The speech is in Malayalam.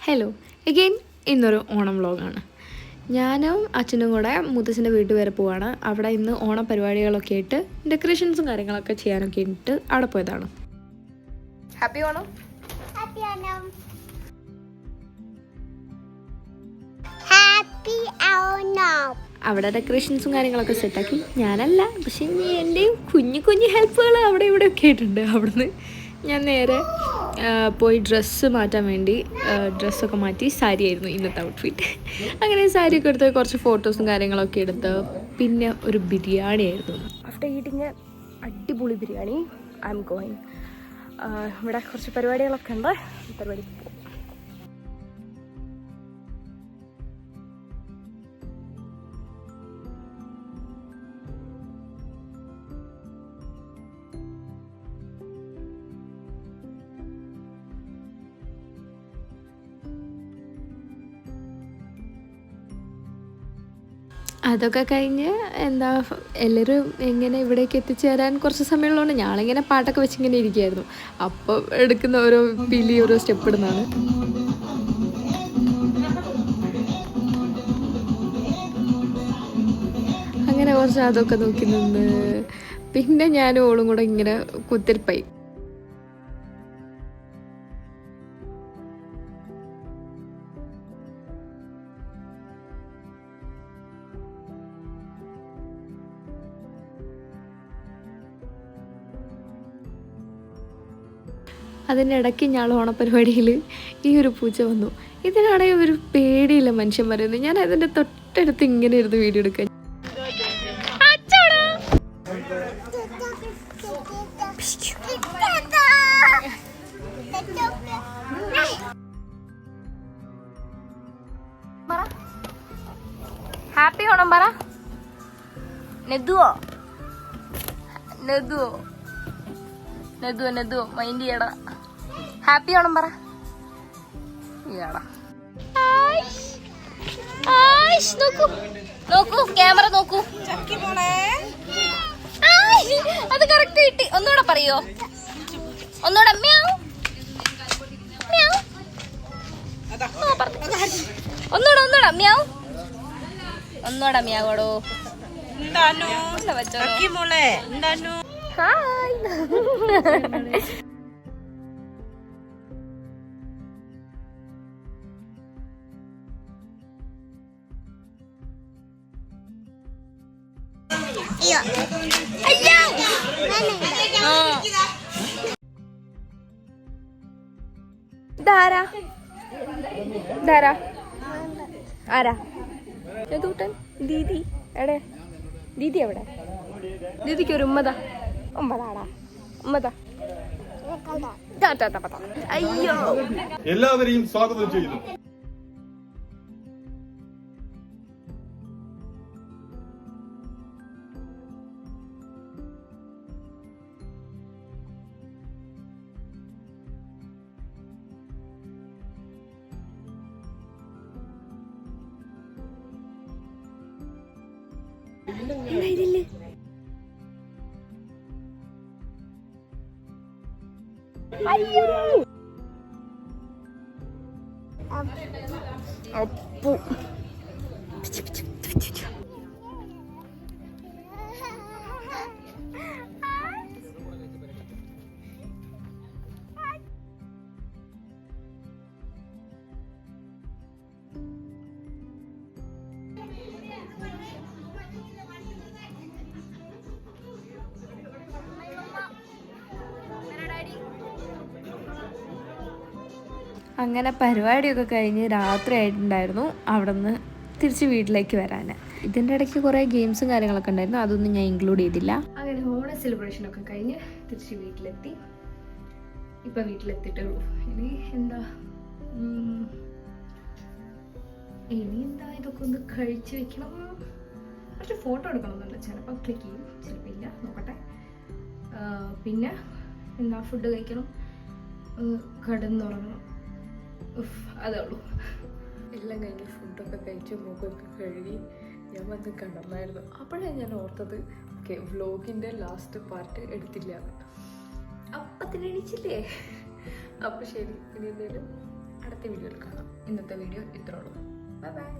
ഹലോ അഗെയിൻ ഇന്നൊരു ഓണം വ്ളോഗാണ്. ഞാനും അച്ഛനും കൂടെ മുത്തച്ഛൻ്റെ വീട്ടിൽ വരെ പോവാണ്. അവിടെ ഇന്ന് ഓണ പരിപാടികളൊക്കെ ആയിട്ട് ഡെക്കറേഷൻസും കാര്യങ്ങളൊക്കെ ചെയ്യാനൊക്കെ ഇട്ട് അവിടെ പോയതാണ്. ഹാപ്പി ഓണം. അവിടെ ഡെക്കറേഷൻസും കാര്യങ്ങളൊക്കെ സെറ്റാക്കി. ഞാനല്ല, പക്ഷെ എൻ്റെയും കുഞ്ഞു കുഞ്ഞു ഹെൽപ്പുകൾ അവിടെ ഇവിടെ ഒക്കെ ആയിട്ടുണ്ട്. അവിടുന്ന് ഞാൻ നേരെ പോയി ഡ്രസ്സ് മാറ്റാൻ വേണ്ടി ഡ്രസ്സൊക്കെ മാറ്റി. സാരി ആയിരുന്നു ഇന്നത്തെ ഔട്ട്ഫിറ്റ്. അങ്ങനെ സാരിയൊക്കെ എടുത്ത് കുറച്ച് ഫോട്ടോസും കാര്യങ്ങളൊക്കെ എടുത്ത് പിന്നെ ഒരു ബിരിയാണി ആയിരുന്നു. ആഫ്റ്റർ ഈറ്റിങ് അടിപൊളി ബിരിയാണി. I am going. ഇവിടെ കുറച്ച് പരിപാടികളൊക്കെ ഉണ്ട്. പരിപാടിക്ക് പോകും. അതൊക്കെ കഴിഞ്ഞ് എല്ലാവരും എങ്ങനെ ഇവിടേക്ക് എത്തിച്ചേരാൻ കുറച്ച് സമയമുള്ളതുകൊണ്ട് ഞാനിങ്ങനെ പാട്ടൊക്കെ വെച്ചിങ്ങനെ ഇരിക്കുകയായിരുന്നു. അപ്പോൾ എടുക്കുന്ന ഓരോ ഓരോ സ്റ്റെപ്പ് ഇടുന്നതാണ്. അങ്ങനെ കുറച്ച് അതൊക്കെ നോക്കി നിന്ന് പിന്നെ ഞാനും ഓളും കൂടെ ഇങ്ങനെ കുത്തിരിപ്പായി. അതിനിടയ്ക്ക് ഞാൻ ഓണപ്പരിപാടിയിൽ ഈ ഒരു പൂച്ച വന്നു. ഇതിനാണെങ്കിൽ ഒരു പേടിയില്ല മനുഷ്യൻ പറയുന്നത്. ഞാൻ അതിൻ്റെ തൊട്ടടുത്ത് ഇങ്ങനെ ഇരുന്ന് വീഡിയോ എടുക്കാൻ. ഹാപ്പി ഓണം പറ. നെതുവോ നെതുവോ നെതുവോ നെതുവോ മൈൻഡ് ചെയ്യടാ. ഹാപ്പി ഓണം പറ. നോക്കൂ ക്യാമറ നോക്കൂ. അത് കറക്റ്റ് കിട്ടി. ഒന്നുകൂടെ പറയോ? ഒന്നുകൂടെ മ്യാവ് മ്യാവ്. ഒന്നുകൂടെ മ്യാവ്. ഒന്നുകൂടെ മ്യാവോടോ. ഹായ്. ഇതാരാ? ഇതാരാ? ആരാ? ൂട്ടൻ ദീദി എവിടെ? ദീദി എവിടെ? ദീദിക്ക് ഒരു ഉമ്മതാ. ഉമ്മതാടാ ഉമ്മതാ. അയ്യോ, എല്ലാവരെയും സ്വാഗതം ചെയ്യുന്നു. അപ്പു അങ്ങനെ പരിപാടിയൊക്കെ കഴിഞ്ഞ് രാത്രി ആയിട്ടുണ്ടായിരുന്നു അവിടെ നിന്ന് തിരിച്ച് വീട്ടിലേക്ക് വരാൻ. ഇതിൻ്റെ ഇടയ്ക്ക് കുറേ ഗെയിംസും കാര്യങ്ങളൊക്കെ ഉണ്ടായിരുന്നു. അതൊന്നും ഞാൻ ഇൻക്ലൂഡ് ചെയ്തില്ല. അങ്ങനെ ഓണ സെലിബ്രേഷനൊക്കെ കഴിഞ്ഞ് തിരിച്ച് വീട്ടിലെത്തി. ഇപ്പം വീട്ടിലെത്തിയിട്ടുള്ളൂ. ഇനി എന്താ ഇതൊക്കെ ഒന്ന് കഴിച്ച് വെക്കണം. കുറച്ച് ഫോട്ടോ എടുക്കണമെന്നുണ്ട്. ചിലപ്പോൾ ക്ലിക്ക് ചെയ്യും, ചിലപ്പോൾ ഇല്ല, നോക്കട്ടെ. പിന്നെ ഫുഡ് കഴിക്കണം, കിടന്നുറങ്ങണം. അതേ ഉള്ളൂ. എല്ലാം കഴിഞ്ഞ് ഫുഡൊക്കെ കഴിച്ച് മുഖമൊക്കെ കഴുകി ഞാൻ വന്ന് കിടന്നായിരുന്നു. അപ്പോഴാണ് ഞാൻ ഓർത്തത് ഓക്കെ വ്ലോഗിൻ്റെ ലാസ്റ്റ് പാർട്ട് എടുത്തില്ല. അപ്പം തന്നെ എണീച്ചില്ലേ? അപ്പോൾ ശരി, ഇനി എന്തായാലും അടുത്ത അടുത്ത വീഡിയോയിൽ കാണാം. ഇന്നത്തെ വീഡിയോ ഇത്രേ ഉള്ളൂ. Bye bye.